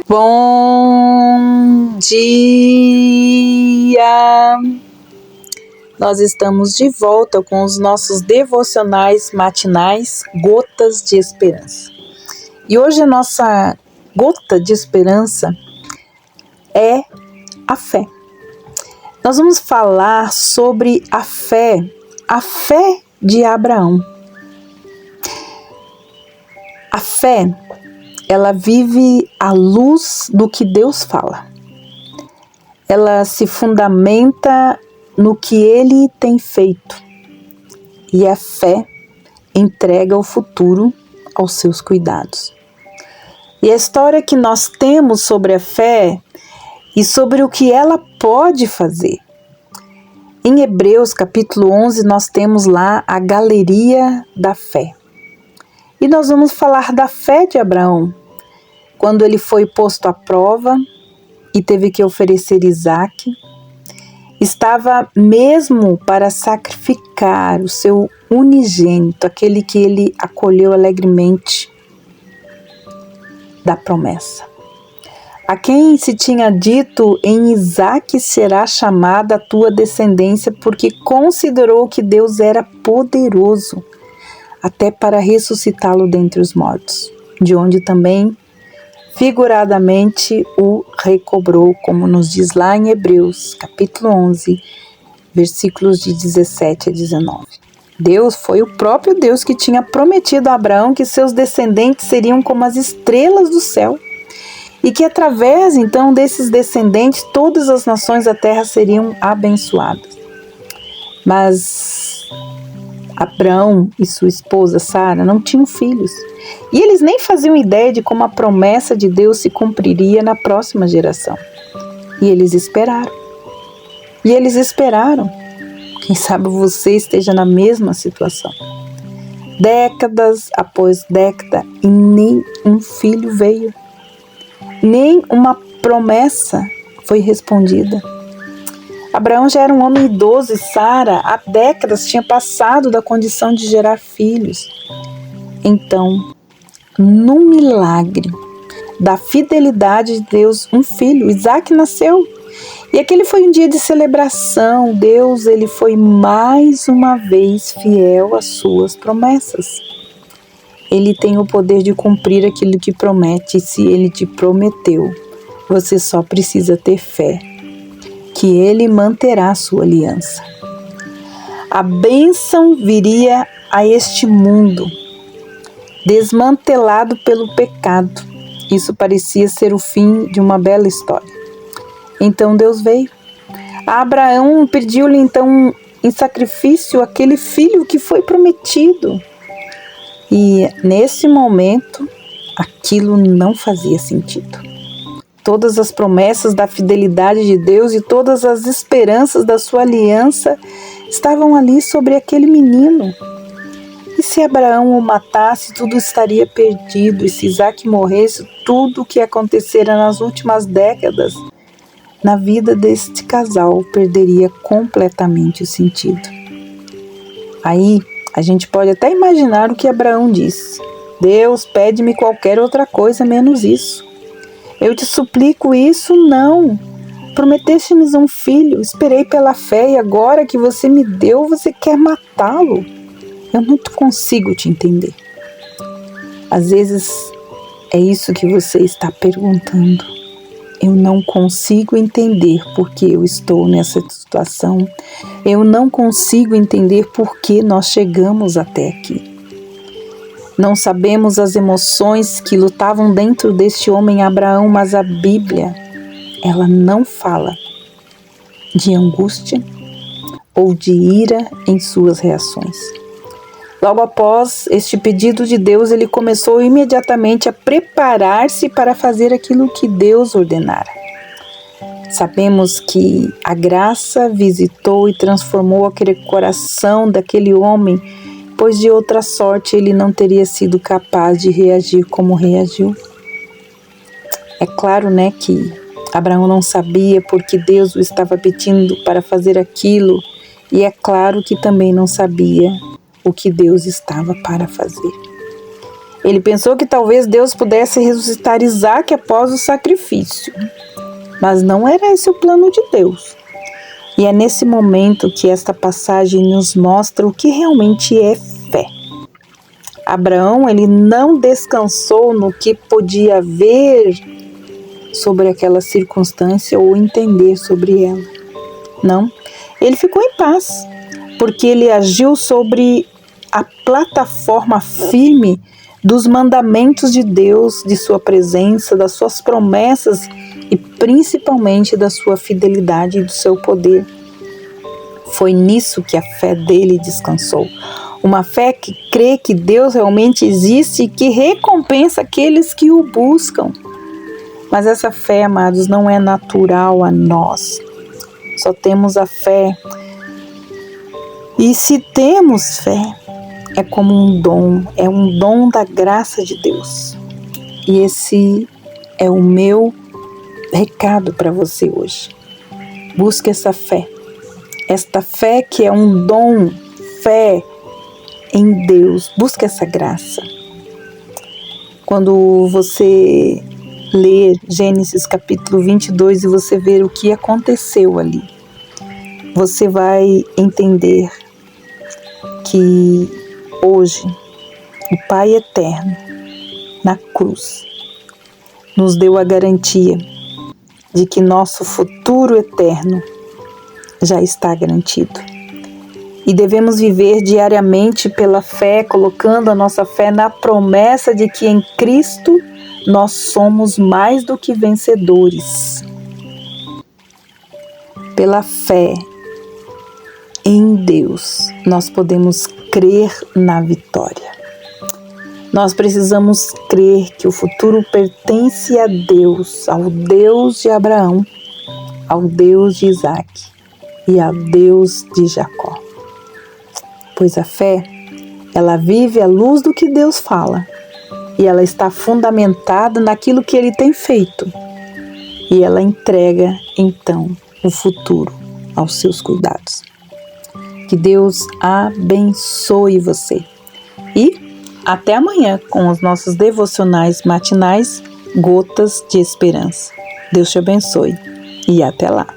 Bom dia! Nós estamos de volta com os nossos devocionais matinais Gotas de Esperança. E hoje a nossa gota de esperança é a fé. Nós vamos falar sobre a fé de Abraão. A fé, ela vive à luz do que Deus fala. Ela se fundamenta no que Ele tem feito. E a fé entrega o futuro aos seus cuidados. E a história que nós temos sobre a fé e sobre o que ela pode fazer. Em Hebreus capítulo 11 nós temos lá a galeria da fé. E nós vamos falar da fé de Abraão, quando ele foi posto à prova e teve que oferecer Isaque. Estava mesmo para sacrificar o seu unigênito, aquele que ele acolheu alegremente da promessa. A quem se tinha dito: em Isaque será chamada a tua descendência, porque considerou que Deus era poderoso até para ressuscitá-lo dentre os mortos, de onde também figuradamente o recobrou, como nos diz lá em Hebreus, capítulo 11, versículos de 17 a 19. Deus foi o próprio Deus que tinha prometido a Abraão que seus descendentes seriam como as estrelas do céu e que através, então, desses descendentes, todas as nações da terra seriam abençoadas. Mas Abraão e sua esposa Sara não tinham filhos. E eles nem faziam ideia de como a promessa de Deus se cumpriria na próxima geração. E eles esperaram. Quem sabe você esteja na mesma situação. Décadas após década e nem um filho veio. Nem uma promessa foi respondida. Abraão já era um homem idoso e Sara há décadas tinha passado da condição de gerar filhos. Então, num milagre da fidelidade de Deus, um filho, Isaque, nasceu. E aquele foi um dia de celebração. Deus, ele foi mais uma vez fiel às suas promessas. Ele tem o poder de cumprir aquilo que promete. E se ele te prometeu, você só precisa ter fé que ele manterá a sua aliança. A bênção viria a este mundo, desmantelado pelo pecado. Isso parecia ser o fim de uma bela história. Então Deus veio. Abraão pediu-lhe então em sacrifício aquele filho que foi prometido. E nesse momento, aquilo não fazia sentido. Todas as promessas da fidelidade de Deus e todas as esperanças da sua aliança estavam ali sobre aquele menino. E se Abraão o matasse, tudo estaria perdido. E se Isaque morresse, tudo o que acontecera nas últimas décadas na vida deste casal perderia completamente o sentido. Aí a gente pode até imaginar o que Abraão disse: Deus, pede-me qualquer outra coisa menos isso. Eu te suplico isso, não. Prometeste-me um filho, esperei pela fé e agora que você me deu, você quer matá-lo. Eu não consigo te entender. Às vezes é isso que você está perguntando. Eu não consigo entender por que eu estou nessa situação. Eu não consigo entender por que nós chegamos até aqui. Não sabemos as emoções que lutavam dentro deste homem Abraão, mas a Bíblia, ela não fala de angústia ou de ira em suas reações. Logo após este pedido de Deus, ele começou imediatamente a preparar-se para fazer aquilo que Deus ordenara. Sabemos que a graça visitou e transformou aquele coração daquele homem, pois de outra sorte ele não teria sido capaz de reagir como reagiu. É claro, que Abraão não sabia porque Deus o estava pedindo para fazer aquilo, e é claro que também não sabia o que Deus estava para fazer. Ele pensou que talvez Deus pudesse ressuscitar Isaque após o sacrifício, mas não era esse o plano de Deus. E é nesse momento que esta passagem nos mostra o que realmente é fé. Abraão, ele não descansou no que podia ver sobre aquela circunstância ou entender sobre ela. Não, ele ficou em paz, porque ele agiu sobre a plataforma firme dos mandamentos de Deus, de sua presença, das suas promessas e principalmente da sua fidelidade e do seu poder. Foi nisso que a fé dele descansou. Uma fé que crê que Deus realmente existe e que recompensa aqueles que o buscam. Mas essa fé, amados, não é natural a nós. Só temos a fé. E se temos fé, é como um dom da graça de Deus. E esse é o meu recado para você hoje. Busque essa fé. Esta fé que é um dom, fé em Deus. Busque essa graça. Quando você ler Gênesis capítulo 22 e você ver o que aconteceu ali, você vai entender que hoje o Pai Eterno, na cruz, nos deu a garantia de que nosso futuro eterno já está garantido. E devemos viver diariamente pela fé, colocando a nossa fé na promessa de que em Cristo nós somos mais do que vencedores. Pela fé em Deus, nós podemos crer na vitória. Nós precisamos crer que o futuro pertence a Deus, ao Deus de Abraão, ao Deus de Isaque e ao Deus de Jacó. Pois a fé, ela vive à luz do que Deus fala e ela está fundamentada naquilo que Ele tem feito e ela entrega, então, o futuro aos seus cuidados. Que Deus abençoe você e até amanhã com os nossos devocionais matinais Gotas de Esperança. Deus te abençoe e até lá.